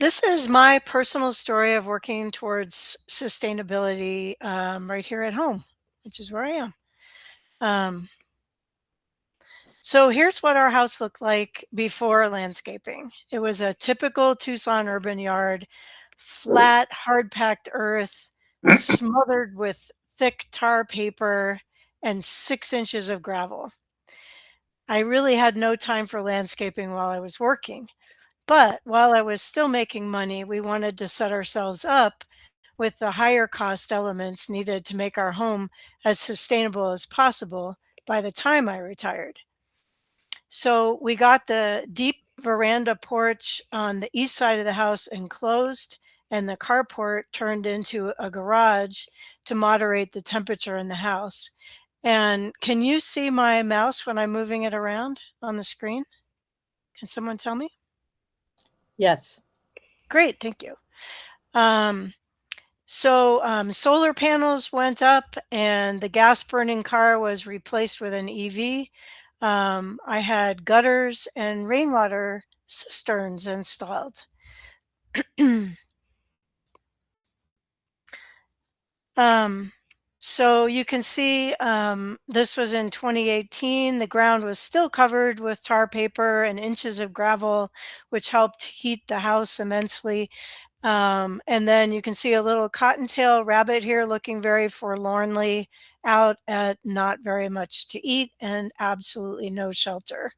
This is my personal story of working towards sustainability right here at home, which is where I am. Um, so here's what our house looked like before landscaping. It was a typical Tucson urban yard, flat, hard packed earth, smothered with thick tar paper and 6 inches of gravel. I really had no time for landscaping while I was working. But while I was still making money, we wanted to set ourselves up with the higher cost elements needed to make our home as sustainable as possible by the time I retired. So we got the deep veranda porch on the east side of the house enclosed, and the carport turned into a garage to moderate the temperature in the house. And can you see my mouse when I'm moving it around on the screen? Can someone tell me? Yes. Great, thank you. Um, solar panels went up and the gas burning car was replaced with an EV. I had gutters and rainwater cisterns installed. um, so you can see this was in 2018. The ground was still covered with tar paper and inches of gravel, which helped heat the house immensely. And then you can see a little cottontail rabbit here looking very forlornly out at not very much to eat and absolutely no shelter.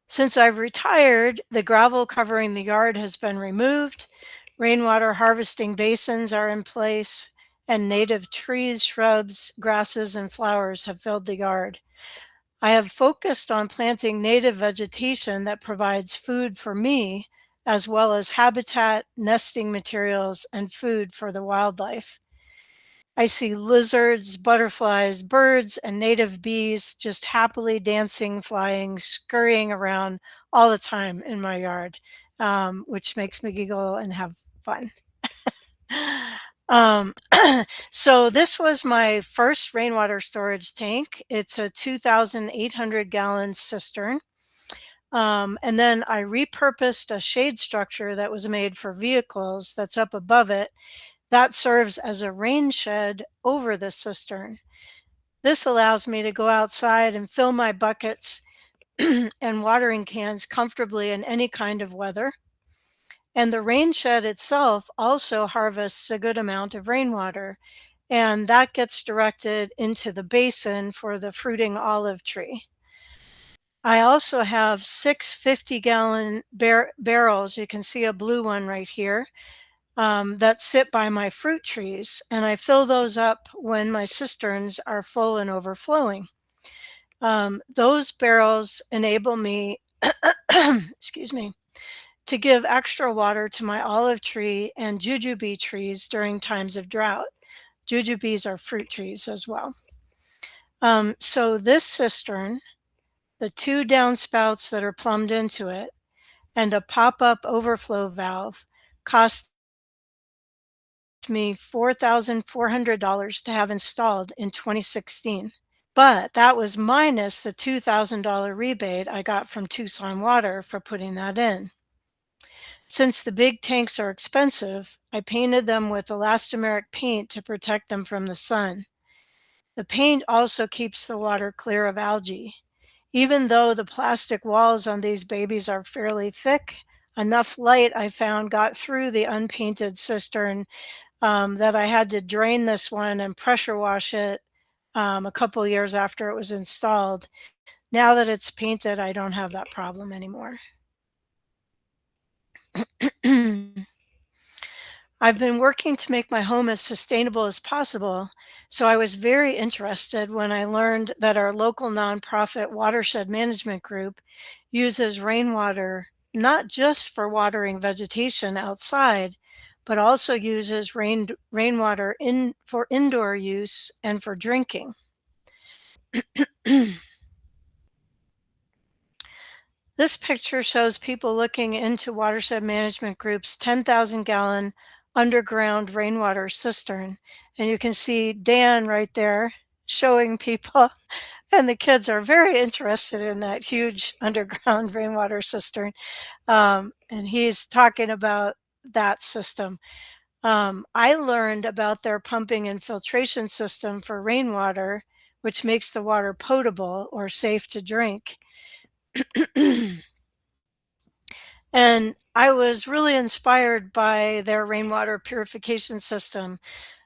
Since I've retired, the gravel covering the yard has been removed, rainwater harvesting basins are in place, and native trees, shrubs, grasses, and flowers have filled the yard. I have focused on planting native vegetation that provides food for me, as well as habitat, nesting materials, and food for the wildlife. I see lizards, butterflies, birds, and native bees just happily dancing, flying, scurrying around all the time in my yard, which makes me giggle and have fun. Um, so this was my first rainwater storage tank. It's a 2,800 gallon cistern. And then I repurposed a shade structure that was made for vehicles that's up above it that serves as a rain shed over the cistern. This allows me to go outside and fill my buckets and watering cans comfortably in any kind of weather. And the rain shed itself also harvests a good amount of rainwater, and that gets directed into the basin for the fruiting olive tree. I also have 6 50-gallon barrels. You can see a blue one right here that sit by my fruit trees, and I fill those up when my cisterns are full and overflowing. Those barrels enable me, excuse me, to give extra water to my olive tree and jujube trees during times of drought. Jujubes are fruit trees as well. So this cistern, the 2 downspouts that are plumbed into it, and a pop-up overflow valve cost me $4,400 to have installed in 2016. But that was minus the $2,000 rebate I got from Tucson Water for putting that in. Since the big tanks are expensive, I painted them with elastomeric paint to protect them from the sun. The paint also keeps the water clear of algae. Even though the plastic walls on these babies are fairly thick, enough light I found got through the unpainted cistern that I had to drain this one and pressure wash it a couple years after it was installed. Now that it's painted, I don't have that problem anymore. I've been working to make my home as sustainable as possible, so I was very interested when I learned that our local nonprofit watershed management group uses rainwater not just for watering vegetation outside, but also uses rainwater for indoor use and for drinking. This picture shows people looking into Watershed Management Group's 10,000-gallon underground rainwater cistern. And you can see Dan right there showing people, and the kids are very interested in that huge underground rainwater cistern. And he's talking about that system. I learned about their pumping and filtration system for rainwater, which makes the water potable or safe to drink. And I was really inspired by their rainwater purification system.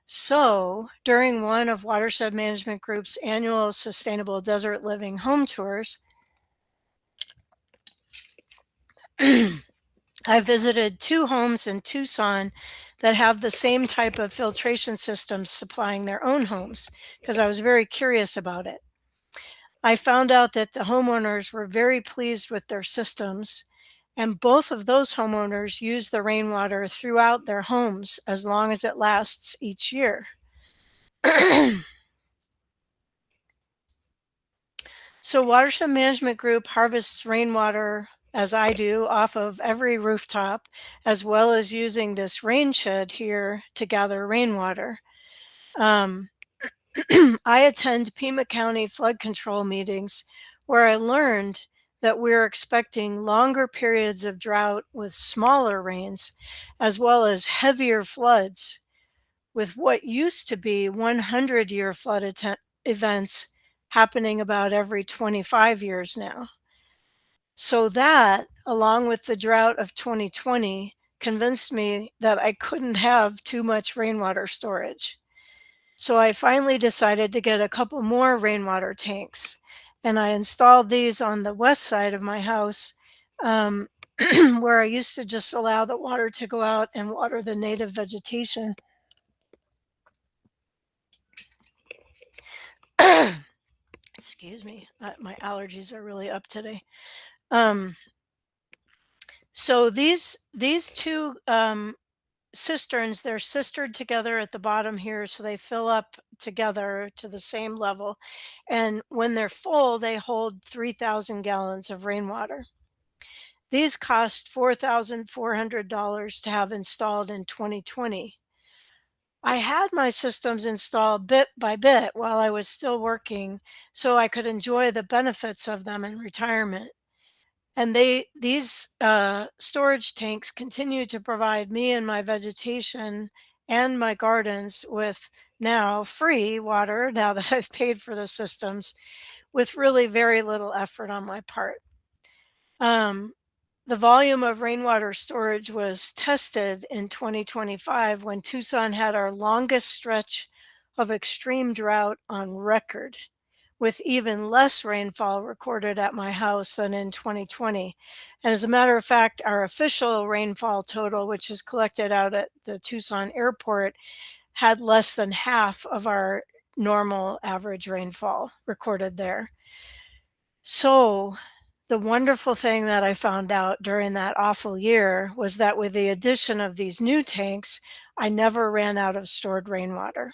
So, during one of Watershed Management Group's annual Sustainable Desert Living home tours, I visited two homes in Tucson that have the same type of filtration systems supplying their own homes because I was very curious about it. I found out that the homeowners were very pleased with their systems, and both of those homeowners use the rainwater throughout their homes as long as it lasts each year. So, Watershed Management Group harvests rainwater, as I do, off of every rooftop, as well as using this rain shed here to gather rainwater. Um, I attend Pima County flood control meetings where I learned that we're expecting longer periods of drought with smaller rains, as well as heavier floods, with what used to be 100-year flood events happening about every 25 years now. So that, along with the drought of 2020, convinced me that I couldn't have too much rainwater storage. So I finally decided to get a couple more rainwater tanks, and I installed these on the west side of my house, um, where I used to just allow the water to go out and water the native vegetation. Excuse me, my allergies are really up today. Um, so these two cisterns, they're cistered together at the bottom here, so they fill up together to the same level. And when they're full, they hold 3,000 gallons of rainwater. These cost $4,400 to have installed in 2020. I had my systems installed bit by bit while I was still working so I could enjoy the benefits of them in retirement. And these storage tanks continue to provide me and my vegetation and my gardens with now free water now that I've paid for the systems with really very little effort on my part. Um, the volume of rainwater storage was tested in 2025 when Tucson had our longest stretch of extreme drought on record, with even less rainfall recorded at my house than in 2020. And as a matter of fact, our official rainfall total, which is collected out at the Tucson airport, had less than half of our normal average rainfall recorded there. So, the wonderful thing that I found out during that awful year was that with the addition of these new tanks, I never ran out of stored rainwater.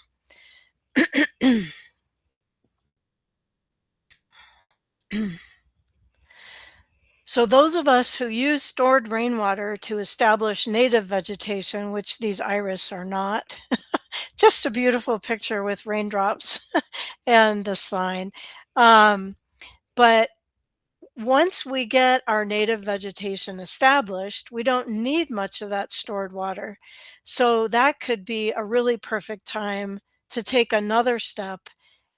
So those of us who use stored rainwater to establish native vegetation, which these iris are not, just a beautiful picture with raindrops and the sign. But once we get our native vegetation established, we don't need much of that stored water. So that could be a really perfect time to take another step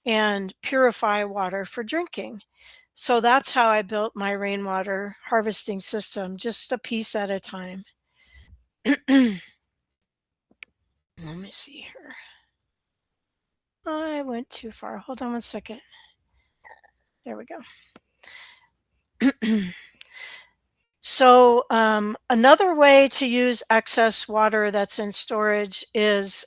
and purify water for drinking. So that's how I built my rainwater harvesting system, just a piece at a time. Let me see here. I went too far. Hold on one second. There we go. So, another way to use excess water that's in storage is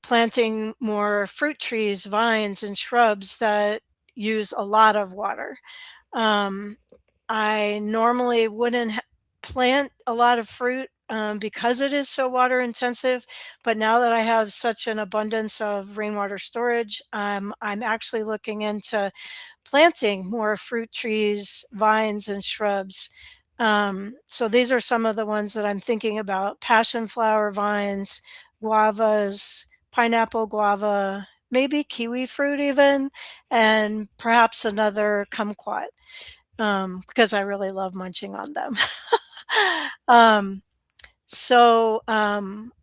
planting more fruit trees, vines, and shrubs that use a lot of water. Um, I normally wouldn't plant a lot of fruit because it is so water intensive, but now that I have such an abundance of rainwater storage, I'm actually looking into planting more fruit trees, vines, and shrubs. So these are some of the ones that I'm thinking about: passion flower vines, guavas, pineapple guava, maybe kiwi fruit even, and perhaps another kumquat, because I really love munching on them. um,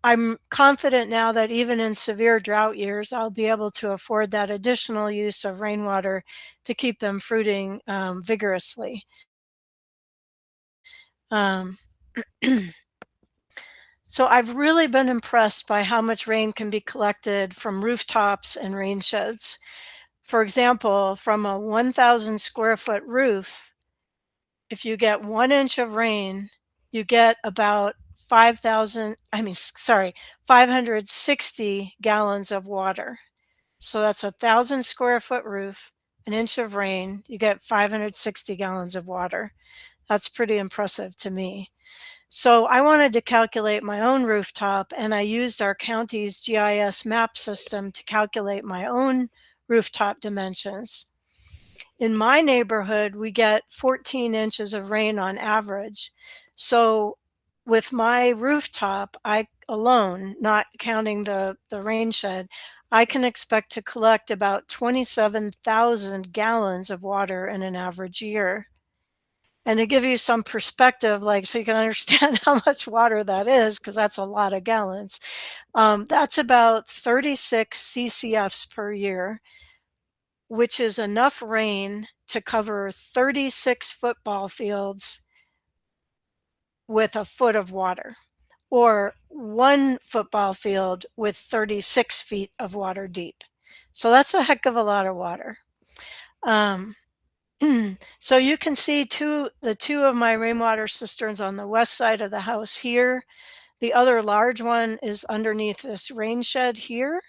I'm confident now that even in severe drought years, I'll be able to afford that additional use of rainwater to keep them fruiting vigorously. Um, so I've really been impressed by how much rain can be collected from rooftops and rain sheds. For example, from a 1,000 square foot roof, if you get 1 inch of rain, you get about 560 gallons of water. So that's 1,000 square foot roof, 1 inch of rain, you get 560 gallons of water. That's pretty impressive to me. So I wanted to calculate my own rooftop, and I used our county's GIS map system to calculate my own rooftop dimensions. In my neighborhood, we get 14 inches of rain on average. So with my rooftop, I alone, not counting the rain shed, I can expect to collect about 27,000 gallons of water in an average year. And to give you some perspective, like so you can understand how much water that is, because that's a lot of gallons, that's about 36 CCFs per year, which is enough rain to cover 36 football fields with a foot of water, or one football field with 36 feet of water deep. So that's a heck of a lot of water. Um, so you can see the two of my rainwater cisterns on the west side of the house here. The other large one is underneath this rain shed here.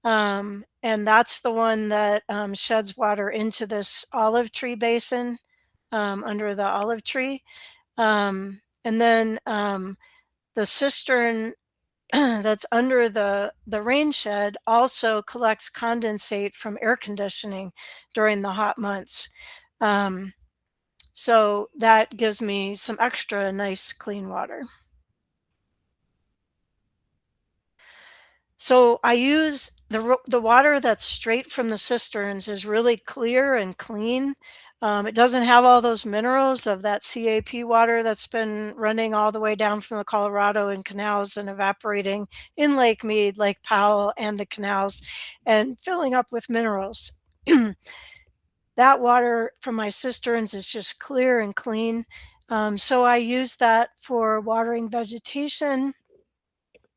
And that's the one that sheds water into this olive tree basin under the olive tree. And then the cistern that's under the rain shed also collects condensate from air conditioning during the hot months. Um, so that gives me some extra nice clean water. So I use the water that's straight from the cisterns is really clear and clean. It doesn't have all those minerals of that CAP water that's been running all the way down from the Colorado and canals and evaporating in Lake Mead, Lake Powell, and the canals and filling up with minerals. That water from my cisterns is just clear and clean. So I use that for watering vegetation,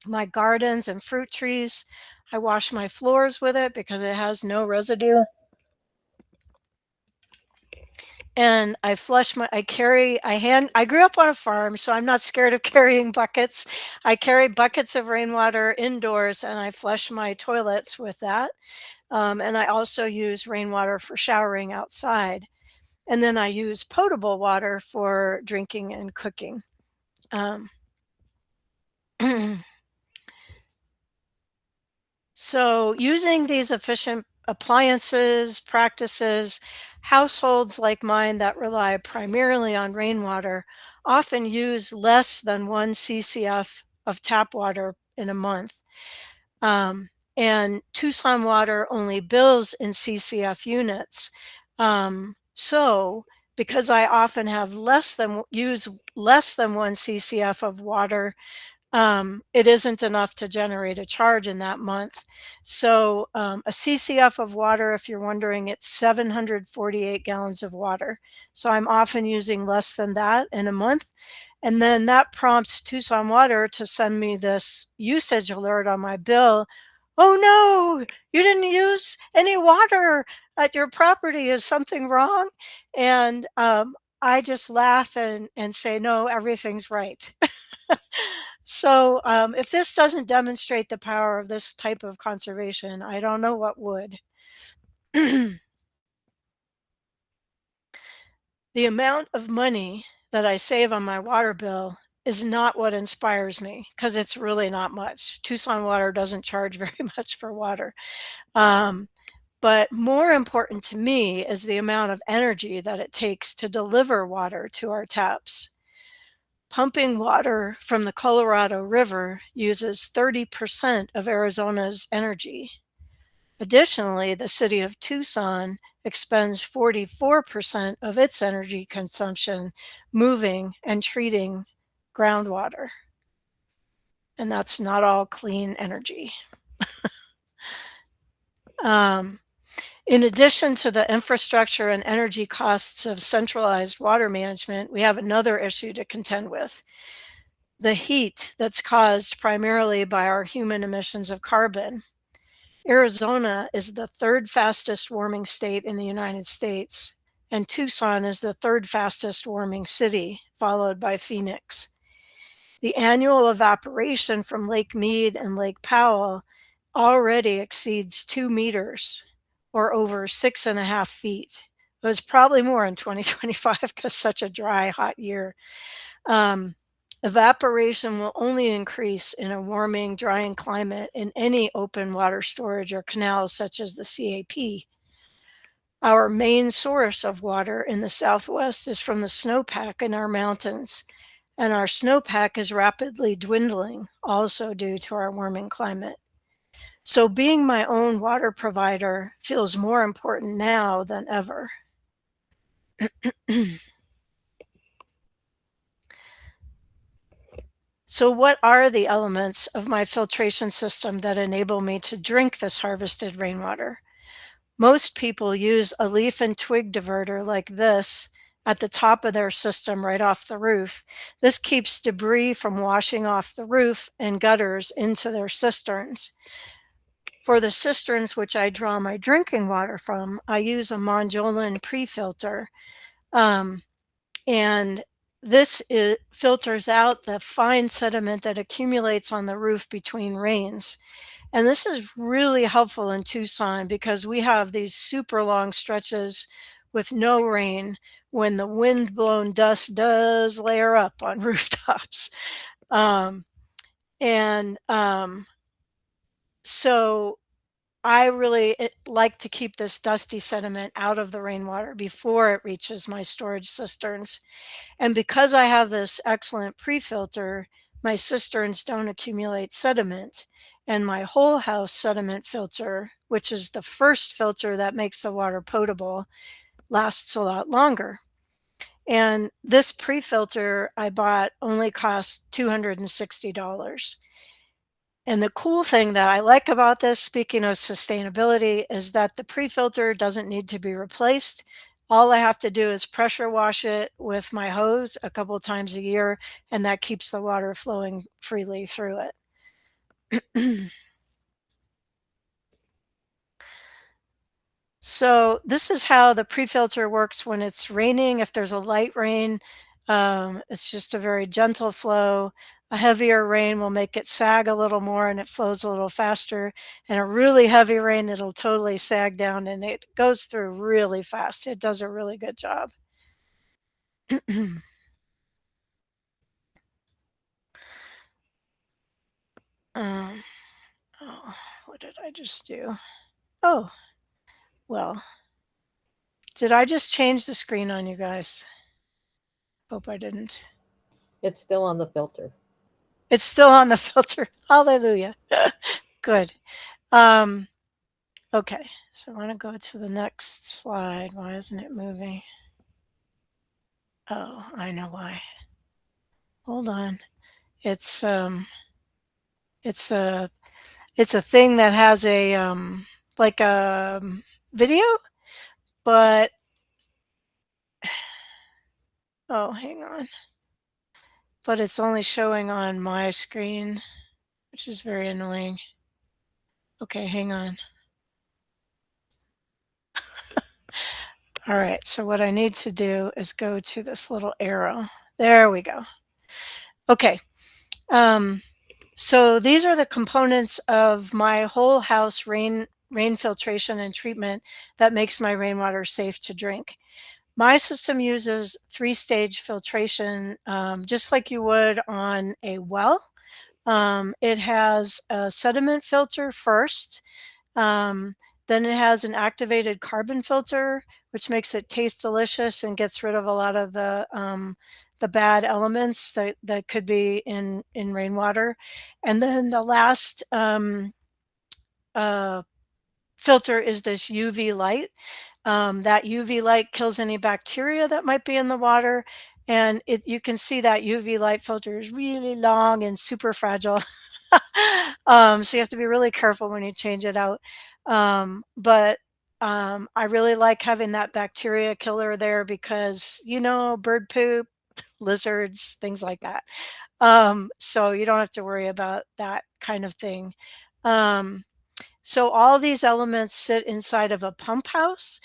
my gardens and fruit trees. I wash my floors with it because it has no residue. And I flush my, I carry, I hand, I grew up on a farm, so I'm not scared of carrying buckets. I carry buckets of rainwater indoors and I flush my toilets with that. And I also use rainwater for showering outside. And then I use potable water for drinking and cooking. Um, So using these efficient appliances, practices, households like mine that rely primarily on rainwater often use less than 1 CCF of tap water in a month. Um, and Tucson Water only bills in CCF units. So because I often have use less than 1 CCF of water, it isn't enough to generate a charge in that month. So a CCF of water, if you're wondering, it's 748 gallons of water. So I'm often using less than that in a month. And then that prompts Tucson Water to send me this usage alert on my bill. Oh no, you didn't use any water at your property. Is something wrong? And I just laugh and say, no, everything's right. So, if this doesn't demonstrate the power of this type of conservation, I don't know what would. The amount of money that I save on my water bill is not what inspires me because it's really not much. Tucson Water doesn't charge very much for water. Um, but more important to me is the amount of energy that it takes to deliver water to our taps. Pumping water from the Colorado River uses 30% of Arizona's energy. Additionally, the city of Tucson expends 44% of its energy consumption moving and treating groundwater. And that's not all clean energy. Um, in addition to the infrastructure and energy costs of centralized water management, we have another issue to contend with: the heat that's caused primarily by our human emissions of carbon. Arizona is the third fastest warming state in the United States, and Tucson is the third fastest warming city, followed by Phoenix. The annual evaporation from Lake Mead and Lake Powell already exceeds 2 meters, or over 6.5 feet. It was probably more in 2025 because such a dry, hot year. Um, Evaporation will only increase in a warming, drying climate in any open water storage or canals such as the CAP. Our main source of water in the Southwest is from the snowpack in our mountains, and our snowpack is rapidly dwindling, also due to our warming climate. So being my own water provider feels more important now than ever. So what are the elements of my filtration system that enable me to drink this harvested rainwater? Most people use a leaf and twig diverter like this at the top of their system right off the roof. This keeps debris from washing off the roof and gutters into their cisterns. For the cisterns which I draw my drinking water from, I use a Monjolan pre-filter. Um, and filters out the fine sediment that accumulates on the roof between rains. And this is really helpful in Tucson because we have these super long stretches with no rain when the wind-blown dust does layer up on rooftops. Um, and so I really like to keep this dusty sediment out of the rainwater before it reaches my storage cisterns. And because I have this excellent pre-filter, my cisterns don't accumulate sediment. And my whole house sediment filter, which is the first filter that makes the water potable, lasts a lot longer. And this pre-filter I bought only cost $260. And the cool thing that I like about this, speaking of sustainability, is that the pre-filter doesn't need to be replaced. All I have to do is pressure wash it with my hose a couple times a year, and that keeps the water flowing freely through it. So this is how the pre-filter works when it's raining. If there's a light rain, it's just a very gentle flow. A heavier rain will make it sag a little more and it flows a little faster. And a really heavy rain, it'll totally sag down and it goes through really fast. It does a really good job. um, oh, what did I just do? Oh, well, did I just change the screen on you guys? Hope I didn't. It's still on the filter. It's still on the filter. Hallelujah. Good. Um, okay, so I want to go to the next slide. Why isn't it moving? Oh, I know why. Hold on. It's it's a it's a thing that has a like a video, but oh, hang on. But it's only showing on my screen, which is very annoying. Okay, hang on. All right, so what I need to do is go to this little arrow. There we go. Okay. So these are the components of my whole house rain filtration and treatment that makes my rainwater safe to drink. My system uses three-stage filtration, just like you would on a well. It has a sediment filter first. Um, then it has an activated carbon filter, which makes it taste delicious and gets rid of a lot of the bad elements that could be in rainwater. And then the last filter is this UV light. That UV light kills any bacteria that might be in the water, and you can see that UV light filter is really long and super fragile. So you have to be really careful when you change it out. But I really like having that bacteria killer there because, bird poop, lizards, things like that. So you don't have to worry about that kind of thing. Um, so all these elements sit inside of a pump house,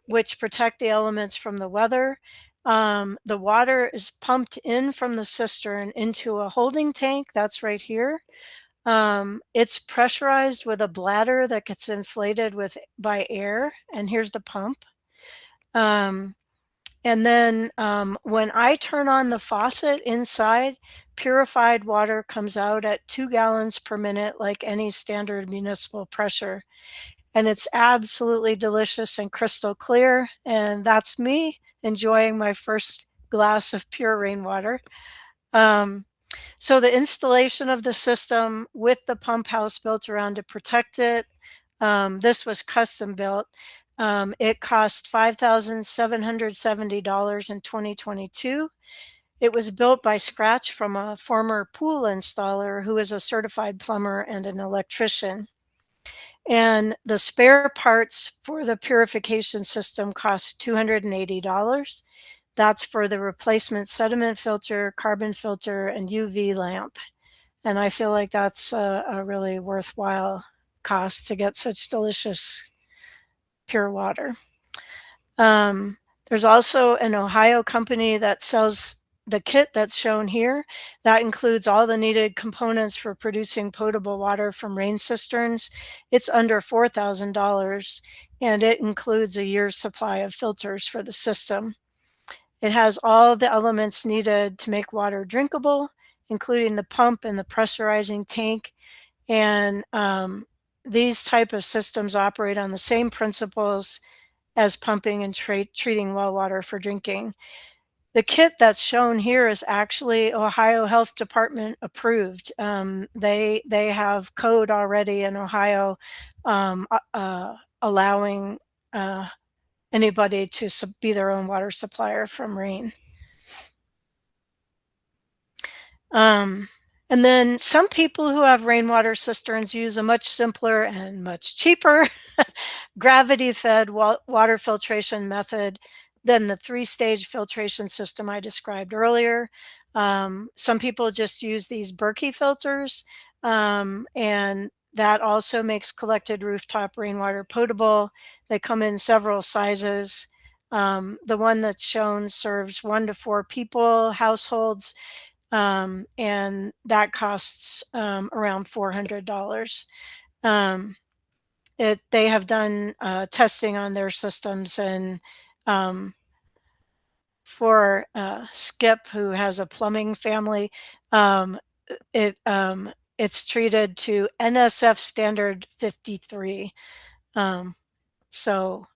which protect the elements from the weather. The water is pumped in from the cistern into a holding tank that's right here. It's pressurized with a bladder that gets inflated by air, and here's the pump. Um, and then when I turn on the faucet inside, purified water comes out at 2 gallons per minute, like any standard municipal pressure. And it's absolutely delicious and crystal clear. And that's me enjoying my first glass of pure rainwater. Um, so the installation of the system with the pump house built around to protect it, this was custom built. It cost $5,770 in 2022. It was built by scratch from a former pool installer who is a certified plumber and an electrician. And the spare parts for the purification system cost $280. That's for the replacement sediment filter, carbon filter, and UV lamp. And I feel like that's a really worthwhile cost to get such delicious pure water. There's also an Ohio company that sells the kit that's shown here. That includes all the needed components for producing potable water from rain cisterns. It's under $4,000, and it includes a year's supply of filters for the system. It has all the elements needed to make water drinkable, including the pump and the pressurizing tank. And these type of systems operate on the same principles as pumping and treating well water for drinking. The kit that's shown here is actually Ohio Health Department approved. They have code already in Ohio allowing anybody to be their own water supplier from rain. Um, and then some people who have rainwater cisterns use a much simpler and much cheaper gravity-fed water filtration method than the three-stage filtration system I described earlier. Some people just use these Berkey filters, and that also makes collected rooftop rainwater potable. They come in several sizes. The one that's shown serves 1 to 4 people, households, and that costs around $400. Um, they have done testing on their systems, and um, for Skip, who has a plumbing family, um, it's treated to NSF standard 53. Um, so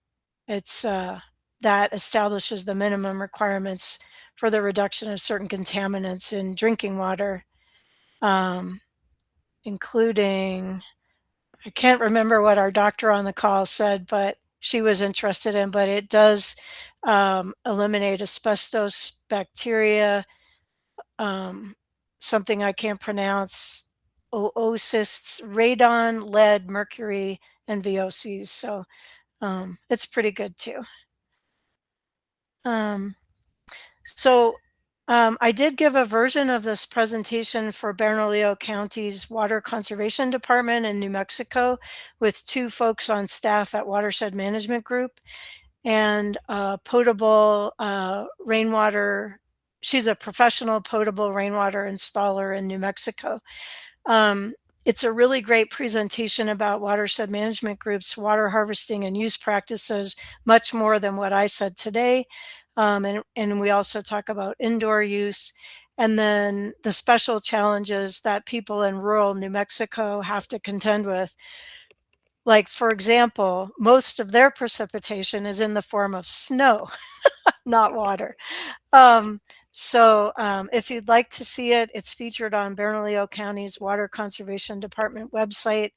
it's that establishes the minimum requirements for the reduction of certain contaminants in drinking water, um, including, I can't remember what our doctor on the call said, but she was interested in, but it does eliminate asbestos, bacteria, um, something I can't pronounce, oocysts, radon, lead, mercury, and VOCs. So it's pretty good too. Um, So I did give a version of this presentation for Bernalillo County's Water Conservation Department in New Mexico with 2 folks on staff at Watershed Management Group and potable rainwater. She's a professional potable rainwater installer in New Mexico. Um, it's a really great presentation about Watershed Management Group's water harvesting and use practices, much more than what I said today. And we also talk about indoor use and then the special challenges that people in rural New Mexico have to contend with. Like, for example, most of their precipitation is in the form of snow, not water. If you'd like to see it, it's featured on Bernalillo County's Water Conservation Department website.